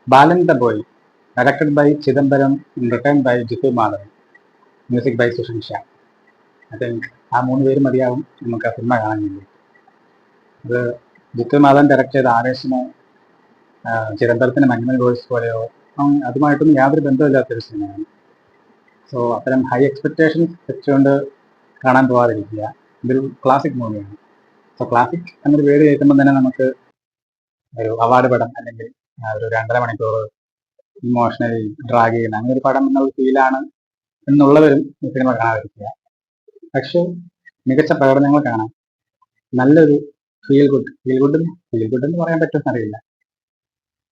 Balan the boy, directed by Chidambaram, written by Jithu Madhavan, music by Sushin Shyam. I think ആ 3 പേര് മതിയാവും നമുക്ക് ആ സിനിമ കാണാൻ വേണ്ടി. അത് ജിത്തു മാധവൻ ഡയറക്ട് ചെയ്ത ആവേശമോ ചിദംബരത്തിന് മഞ്ഞുമൽ ബോയ്സ് പോലെയോ അതുമായിട്ടൊന്നും യാതൊരു ബന്ധമില്ലാത്തൊരു സിനിമയാണ്. സോ അത്തരം ഹൈ എക്സ്പെക്ടേഷൻസ് വെച്ചുകൊണ്ട് കാണാൻ പോകാതിരിക്കുക. ഇതൊരു ക്ലാസിക് മൂവിയാണ്. സോ ക്ലാസിക് എന്നൊരു പേര് കേൾക്കുമ്പോൾ തന്നെ നമുക്ക് ഒരു അവാർഡ് പടം അല്ലെങ്കിൽ ഒരു 2.5 മണിക്കൂർ ഇമോഷണലി ഡ്രാഗ് ചെയ്യുന്ന അങ്ങനെ ഒരു പടം എന്നുള്ള ഫീലാണ് എന്നുള്ളവരും ഈ സിനിമ കാണാതിരിക്കുക. പക്ഷെ മികച്ച പ്രകടനങ്ങൾ കാണാൻ നല്ലൊരു ഫീൽ ഗുഡ് എന്ന് പറയാൻ പറ്റുമെന്ന് അറിയില്ല,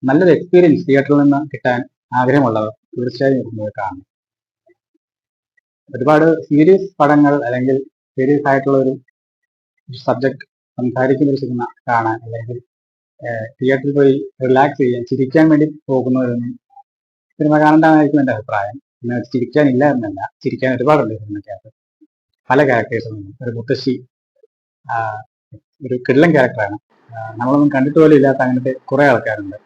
നല്ലൊരു എക്സ്പീരിയൻസ് തിയേറ്ററിൽ നിന്ന് കിട്ടാൻ ആഗ്രഹമുള്ളവർ തീർച്ചയായും സിനിമ കാണണം. ഒരുപാട് സീരിയസ് പടങ്ങൾ അല്ലെങ്കിൽ സീരിയസ് ആയിട്ടുള്ള ഒരു സബ്ജക്ട് സംസാരിക്കുന്ന ഒരു സിനിമ കാണാൻ അല്ലെങ്കിൽ തിയേറ്ററിൽ പോയി റിലാക്സ് ചെയ്യാൻ ചിരിക്കാൻ വേണ്ടി പോകുന്നവരൊന്നും സിനിമ കാണേണ്ടതായിരിക്കും എൻ്റെ അഭിപ്രായം. പിന്നെ ചിരിക്കാനില്ല എന്നല്ല, ചിരിക്കാൻ ഒരുപാടുണ്ട് സിനിമയ്ക്കകത്ത്. പല ക്യാരക്ടേഴ്സും. ഒരു മുത്തശ്ശി ഒരു കിള്ളൻ ക്യാരക്ടറാണ്, നമ്മളൊന്നും കണ്ടിട്ട് പോലും ഇല്ലാത്ത അങ്ങനത്തെ കുറേ ആൾക്കാരുണ്ട്.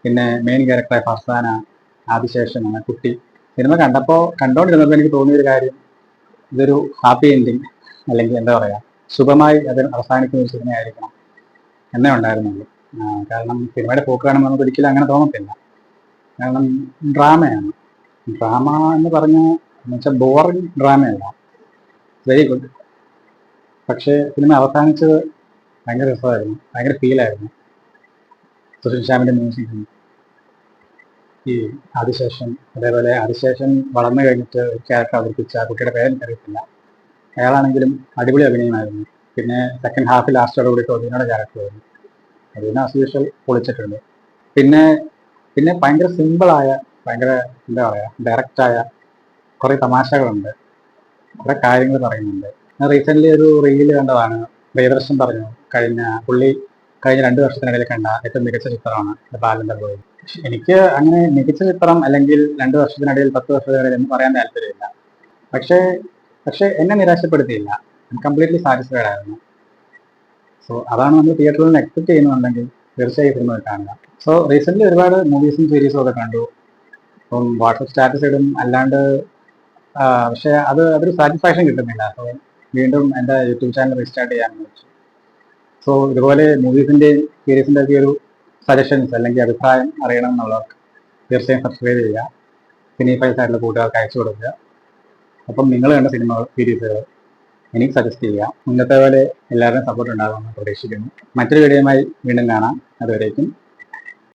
പിന്നെ മെയിൻ ക്യാരക്ടറായ ഫർസാന, ആദിശേഷൻ എന്ന കുട്ടി. സിനിമ കണ്ടോണ്ടിരുന്നപ്പോൾ എനിക്ക് തോന്നിയൊരു കാര്യം, ഇതൊരു ഹാപ്പി എൻഡിങ് അല്ലെങ്കിൽ എന്താ പറയുക ശുഭമായി അത് അവസാനിക്കുന്ന ഒരു സിനിമയായിരിക്കണം എന്നേ ഉണ്ടായിരുന്നുള്ളൂ. കാരണം സിനിമയുടെ പോക്ക് കാണുമ്പോൾ നമുക്ക് ഒരിക്കലും അങ്ങനെ തോന്നത്തില്ല. കാരണം ഡ്രാമയാണ്. ഡ്രാമ എന്ന് പറഞ്ഞാൽ എന്നുവെച്ചാൽ ബോറിംഗ് ഡ്രാമയല്ല, വെരി ഗുഡ്. പക്ഷേ സിനിമ അവസാനിച്ചത് ഭയങ്കര രസമായിരുന്നു, ഭയങ്കര ഫീലായിരുന്നു. സുഷിൻ ശ്യാമിൻ്റെ മ്യൂസിക്, ഈ ആദിശേഷൻ, അതേപോലെ ആദിശേഷൻ വളർന്നു കഴിഞ്ഞിട്ട് ഒരു ക്യാരക്ടർ അവതരിപ്പിച്ച കുട്ടിയുടെ പേരെനിക്കറിയത്തില്ല, അയാളാണെങ്കിലും അടിപൊളി അഭിനയമായിരുന്നു. പിന്നെ സെക്കൻഡ് ഹാഫ് ലാസ്റ്റോട് കൂടി ടോവിനോയുടെ ക്യാരക്ടർ ആയിരുന്നു, അതിന് ആസ് യൂഷ്വൽ പൊളിച്ചിട്ടുണ്ട്. പിന്നെ പിന്നെ ഭയങ്കര സിമ്പിളായ, ഭയങ്കര എന്താ പറയുക ഡയറക്റ്റായ കുറേ തമാശകളുണ്ട്, കുറേ കാര്യങ്ങൾ പറയുന്നുണ്ട്. ഞാൻ റീസെൻ്റ്ലി ഒരു റീല് കണ്ടതാണ്. പ്രിയദർശൻ പറഞ്ഞു കഴിഞ്ഞ 2 വർഷത്തിനിടയിൽ കണ്ട ഏറ്റവും മികച്ച ചിത്രമാണ് ബാലൻ ദ ബോയ്. എനിക്ക് അങ്ങനെ മികച്ച ചിത്രം അല്ലെങ്കിൽ 2 വർഷത്തിനിടയിൽ 10 വർഷത്തിനിടയിൽ എന്ന് പറയാൻ താല്പര്യമില്ല. പക്ഷേ എന്നെ നിരാശപ്പെടുത്തിയില്ല, കംപ്ലീറ്റ്ലി സാറ്റിസ്ഫൈഡ് ആയിരുന്നു. സോ അതാണ് നമ്മൾ തിയേറ്ററിൽ നിന്ന് എക്സ്പെക്ട് ചെയ്യുന്നുണ്ടെങ്കിൽ തീർച്ചയായും സിനിമ കാണുക. സോ റീസെൻ്റ്ലി ഒരുപാട് മൂവീസും സീരീസും ഒക്കെ കണ്ടു. ഇപ്പം വാട്സപ്പ് സ്റ്റാറ്റസ് ഇടും അല്ലാണ്ട്, പക്ഷേ അതൊരു സാറ്റിസ്ഫാക്ഷൻ കിട്ടുന്നില്ല. സോ വീണ്ടും എൻ്റെ യൂട്യൂബ് ചാനൽ റീസ്റ്റാർട്ട് ചെയ്യാമെന്ന് വെച്ചു. സോ ഇതുപോലെ മൂവീസിൻ്റെയും സീരീസിൻ്റെ ഒക്കെ ഒരു സജഷൻസ് അല്ലെങ്കിൽ അഭിപ്രായം അറിയണം എന്നുള്ളവർക്ക് തീർച്ചയായും സബ്സ്ക്രൈബ് ചെയ്യുക, സിനി ഫൈൽസ് ആയിട്ടുള്ള കൂട്ടുകാർക്ക് അയച്ചു കൊടുക്കുക. അപ്പം നിങ്ങൾ കണ്ട സിനിമകൾ സീരീസുകൾ എനിക്ക് സജസ്റ്റ് ചെയ്യുക. മുന്നത്തെ പോലെ എല്ലാവരുടെയും സപ്പോർട്ട് ഉണ്ടാകുമെന്ന് പ്രതീക്ഷിക്കുന്നു. മറ്റൊരു വീഡിയോയുമായി വീണ്ടും കാണാം. അതുവരേക്കും